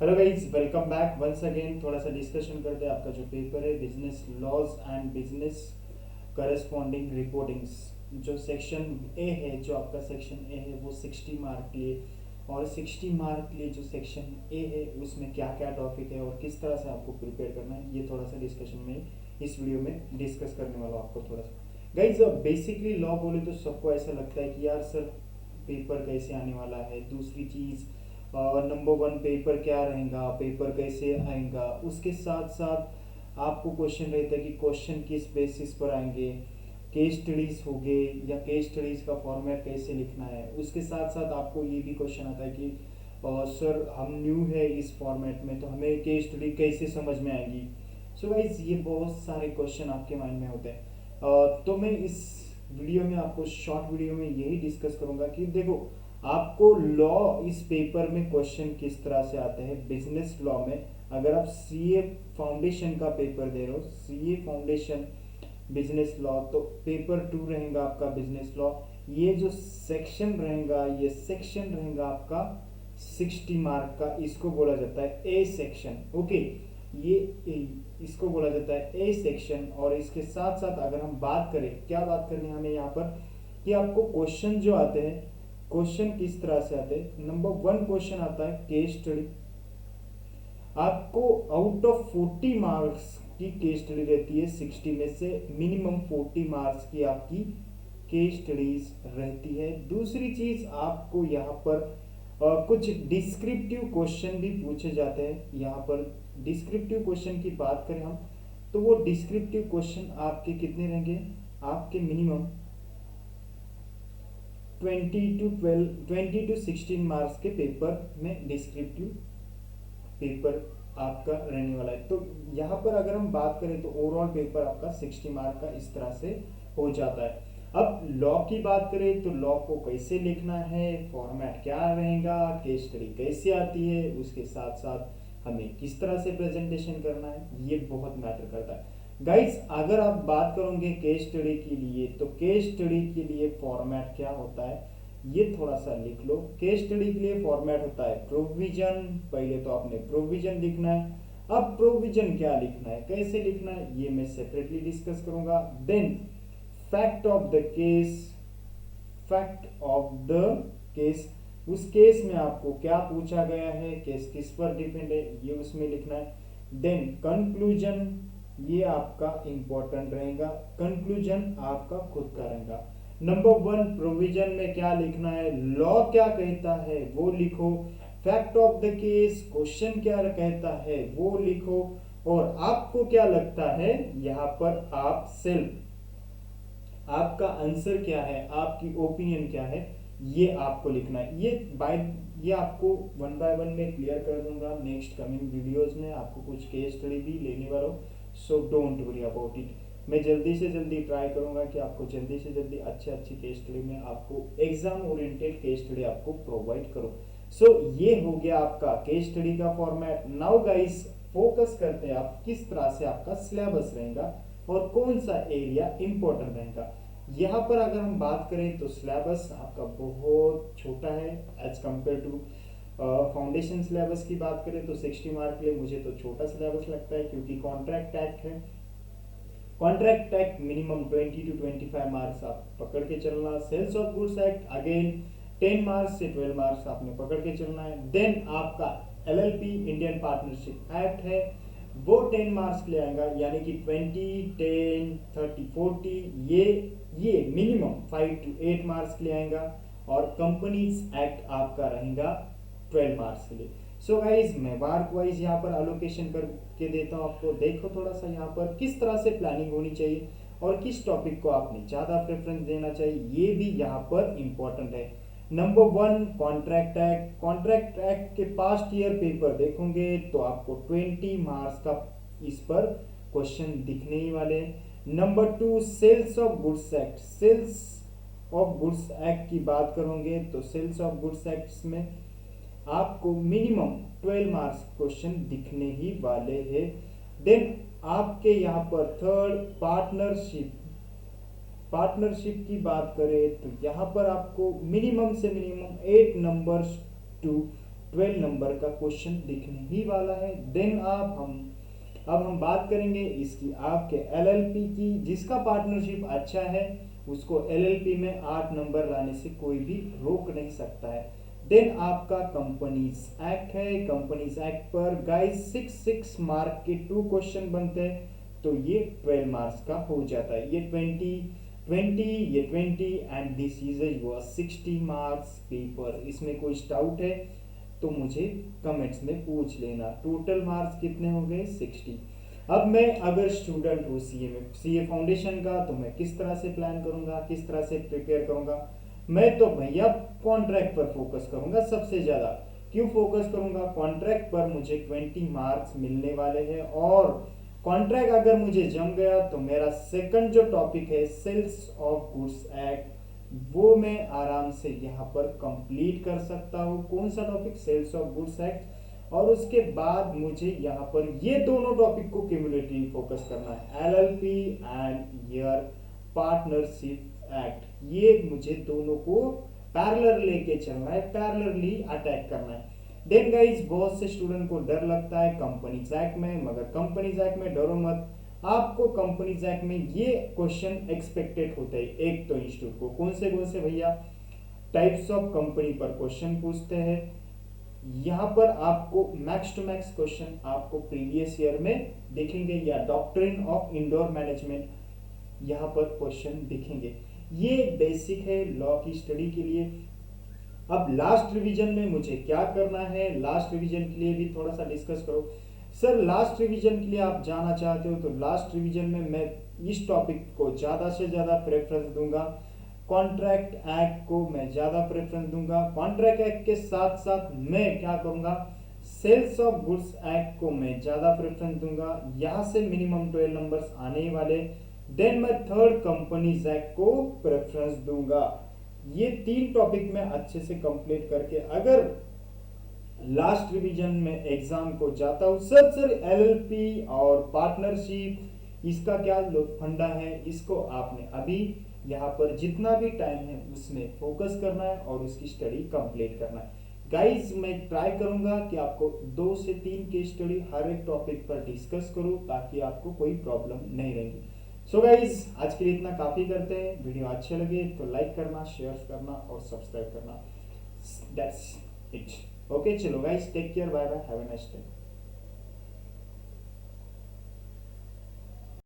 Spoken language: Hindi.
Hello guys, welcome back once again. थोड़ा सा डिस्कशन करते हैं आपका जो पेपर है business laws and business corresponding reportings. जो सेक्शन ए है, जो आपका सेक्शन ए है वो 60 मार्क के लिए, और 60 मार्क के लिए जो सेक्शन ए है उसमें क्या क्या टॉपिक है और किस तरह से आपको प्रिपेयर करना है, ये थोड़ा सा डिस्कशन में इस वीडियो में डिस्कस करने वाला हूँ आपको थोड़ा सा। गाइज बेसिकली लॉ बोले तो सबको ऐसा लगता है कि यार सर पेपर कैसे आने वाला है। दूसरी चीज़, नंबर वन पेपर क्या रहेगा, पेपर कैसे आएगा, उसके साथ साथ आपको क्वेश्चन रहता है कि क्वेश्चन किस बेसिस पर आएंगे, केस स्टडीज हो गए या केस स्टडीज का फॉर्मेट कैसे लिखना है। उसके साथ साथ आपको ये भी क्वेश्चन आता है कि सर हम न्यू है इस फॉर्मेट में तो हमें केस स्टडी कैसे समझ में आएगी। सो गाइस ये बहुत सारे क्वेश्चन आपके माइंड में होते हैं। तो मैं इस वीडियो में आपको शॉर्ट वीडियो में यही डिस्कस करूंगा कि देखो आपको लॉ इस पेपर में क्वेश्चन किस तरह से आते हैं बिजनेस लॉ में। अगर आप सीए फाउंडेशन का पेपर दे रहे हो, सीए फाउंडेशन बिजनेस लॉ, तो पेपर 2 रहेगा आपका बिजनेस लॉ। ये जो सेक्शन रहेगा, ये सेक्शन रहेगा आपका 60 मार्क का, इसको बोला जाता है ए सेक्शन। ओके, ये इसको बोला जाता है ए सेक्शन। और इसके साथ साथ अगर हम बात करें, क्या बात करनी है हमें यहाँ पर कि आपको क्वेश्चन जो आते हैं, क्वेश्चन किस तरह से आते हैं। नंबर वन क्वेश्चन आता है केस स्टडी। आपको आउट ऑफ 40 मार्क्स की केस स्टडी रहती है, 60 में से मिनिमम 40 मार्क्स की आपकी केस स्टडीज रहती है। दूसरी चीज, आपको यहाँ पर कुछ डिस्क्रिप्टिव क्वेश्चन भी पूछे जाते हैं। यहाँ पर डिस्क्रिप्टिव क्वेश्चन की बात करें हम, तो वो डिस्क्रिप्टिव क्वेश्चन आपके कितने रहेंगे, आपके मिनिमम 20 टू 16 मार्क्स के पेपर में डिस्क्रिप्टिव पेपर आपका रहने वाला है। तो यहाँ पर अगर हम बात करें तो ओवरऑल पेपर आपका 60 मार्क का इस तरह से हो जाता है। अब लॉ की बात करें तो लॉ को कैसे लिखना है, फॉर्मेट क्या रहेगा, केस स्टडी कैसे आती है, उसके साथ साथ हमें किस तरह से प्रेजेंटेशन करना है, ये बहुत मैटर करता है। गाइस अगर आप बात करोगे केस स्टडी के लिए, तो केस स्टडी के लिए फॉर्मेट क्या होता है ये थोड़ा सा लिख लो। केस स्टडी के लिए फॉर्मेट होता है प्रोविजन। पहले तो आपने प्रोविजन लिखना है। अब प्रोविजन क्या लिखना है, कैसे लिखना है, ये मैं सेपरेटली डिस्कस करूंगा। Then fact of the case, fact of the case, उस केस में आपको क्या पूछा गया है, केस किस पर डिपेंड है, ये उसमें लिखना है। देन कंक्लूजन, ये आपका इंपॉर्टेंट रहेगा, कंक्लूजन आपका खुद का रहेगा। नंबर वन प्रोविजन में क्या लिखना है, लॉ क्या कहता है वो लिखो। Fact of the case, question क्या कहता है वो लिखो। और आपको क्या लगता है यहाँ पर आप सेल्फ, आपका आंसर क्या है, आपकी ओपिनियन क्या है, ये आपको लिखना है। ये आपको वन बाय वन में क्लियर कर दूंगा नेक्स्ट कमिंग वीडियोस में। आपको कुछ केस स्टडी भी लेने वाला हूँ, so don't worry about it. मैं जल्दी से जल्दी ट्राई करूंगा कि आपको जल्दी से जल्दी अच्छी केस स्टडी में आपको एग्जाम ओरिएंटेड केस स्टडी आपको प्रोवाइड करूँ। सो ये हो गया आपका केस स्टडी का फॉर्मेट। नाउ गाइस फोकस करते हैं आप किस तरह से आपका सिलेबस रहेगा और कौन सा एरिया इंपॉर्टेंट रहेगा। यहाँ पर अगर हम बात करें तो सिलेबस आपका बहुत छोटा है as compare to foundation syllabus की बात करें तो 60 मार्क के लिए मुझे तो छोटा सिलेबस लगता है, क्योंकि कॉन्ट्रैक्ट एक्ट है। Contract act minimum 20 to 25 marks आप पकड़ के चलना। Sales of goods act again 10 marks से 12 मार्क्स आपने पकड़ के चलना है। देन आपका एलएलपी इंडियन पार्टनरशिप एक्ट है, वो 10 मार्क्स ले आएगा, यानी कि 20, 10, 30, 40, ये मिनिमम 5 टू 8 मार्क्स ले आएगा। और कंपनीज एक्ट आपका रहेगा 12 मार्क्स के लिए। सो गाइज मैं मार्क वाइज यहाँ पर अलोकेशन करके देता हूँ आपको। देखो थोड़ा सा यहाँ पर किस तरह से प्लानिंग होनी चाहिए और किस टॉपिक को आपने ज़्यादा प्रेफरेंस देना चाहिए, ये भी यहाँ पर इंपॉर्टेंट है। Number one contract act. Contract act के पास्ट ईयर पेपर देखोगे तो आपको 20 मार्क्स का इस पर क्वेश्चन दिखने ही वाले हैं। Number two sales of goods act. Sales of goods act की बात करोगे तो सेल्स ऑफ गुड्स एक्ट में आपको मिनिमम 12 मार्क्स क्वेश्चन दिखने ही वाले हैं। देन आपके यहाँ पर थर्ड पार्टनरशिप। पार्टनरशिप की बात करें तो यहाँ पर आपको मिनिमम से मिनिमम 8 नंबर्स टू 12 नंबर का क्वेश्चन दिखने ही वाला है। देन अब हम बात करेंगे इसकी आपके एलएलपी की। जिसका पार्टनरशिप अच्छा है उसको एलएलपी में 8 नंबर लाने से कोई भी रोक नहीं सकता है। देन आपका कंपनीज एक्ट है। कंपनीज एक्ट पर गाइस 6 मार्क के 2 क्वेश्चन बनते हैं, तो ये 12 मार्क्स का हो जाता है। ये 20 and this is your 60 marks paper. इसमें कोई डाउट है तो मुझे कमेंट्स में पूछ लेना। टोटल मार्क्स कितने हो गए? 60। अब मैं अगर स्टूडेंट हूँ सीए फाउंडेशन का, तो मैं किस तरह से प्लान करूंगा, किस तरह से प्रिपेयर करूंगा? मैं तो भैया कॉन्ट्रैक्ट पर फोकस करूंगा सबसे ज्यादा। क्यों फोकस करूंगा? कॉन्ट्रैक्ट पर मुझे 20 मार्क्स मिलने वाले हैं, और कॉन्ट्रैक्ट अगर मुझे जम गया तो मेरा सेकंड जो टॉपिक है सेल्स ऑफ गुड्स एक्ट, वो मैं आराम से यहाँ पर कंप्लीट कर सकता हूँ। कौन सा topic? Sales of goods act. और उसके बाद मुझे यहाँ पर ये दोनों टॉपिक को क्यूमुलेटिव फोकस करना है, LLP and your partnership act. ये मुझे दोनों को पैरेलल लेके चलना है, पैरेलली अटैक करना है। देन गाइज बहुत से स्टूडेंट को डर लगता है कंपनीज एक्ट में, मगर कंपनीज एक्ट में डरो मत। आपको कंपनीज एक्ट में ये क्वेश्चन एक्सपेक्टेड होते हैं। एक तो इंस्टीट्यूट को कौन से भैया टाइप्स ऑफ कंपनी पर क्वेश्चन पूछते हैं। यहाँ पर आपको मैक्स टू मैक्स क्वेश्चन आपको प्रीवियस ईयर में दिखेंगे, या डॉक्ट्रिन ऑफ इंडोर मैनेजमेंट यहाँ पर क्वेश्चन दिखेंगे। ये बेसिक है लॉ की स्टडी के लिए। अब लास्ट रिवीजन में मुझे क्या करना है, लास्ट रिवीजन के लिए भी थोड़ा सा डिस्कस करो। सर लास्ट रिवीजन के लिए आप जाना चाहते हो तो लास्ट रिवीजन में मैं इस टॉपिक को ज़्यादा से ज़्यादा प्रेफरेंस दूंगा। कॉन्ट्रैक्ट एक्ट को मैं ज़्यादा प्रेफरेंस दूंगा। कॉन्ट्रैक्ट एक्ट के साथ साथ मैं क्या करूंगा, सेल्स ऑफ गुड्स एक्ट को मैं ज़्यादा प्रेफरेंस दूंगा। यहाँ से मिनिमम 12 नंबर्स आने वाले। देन मैं थर्ड कंपनीज एक्ट को प्रेफरेंस दूंगा। ये 3 टॉपिक में अच्छे से कंप्लीट करके अगर लास्ट रिवीजन में एग्जाम को जाता हूँ, सर एलएलपी और पार्टनरशिप इसका क्या फंडा है, इसको आपने अभी यहाँ पर जितना भी टाइम है उसमें फोकस करना है और उसकी स्टडी कंप्लीट करना है। गाइज मैं ट्राई करूंगा कि आपको 2 से 3 केस स्टडी हर एक टॉपिक पर डिस्कस करूं, ताकि आपको कोई प्रॉब्लम नहीं रहेगी। सो गाइज आज के लिए इतना काफी करते हैं। वीडियो अच्छे लगे तो लाइक करना, शेयर करना और सब्सक्राइब करना। That's it. ओके चलो guys, take care, bye bye, have a nice day.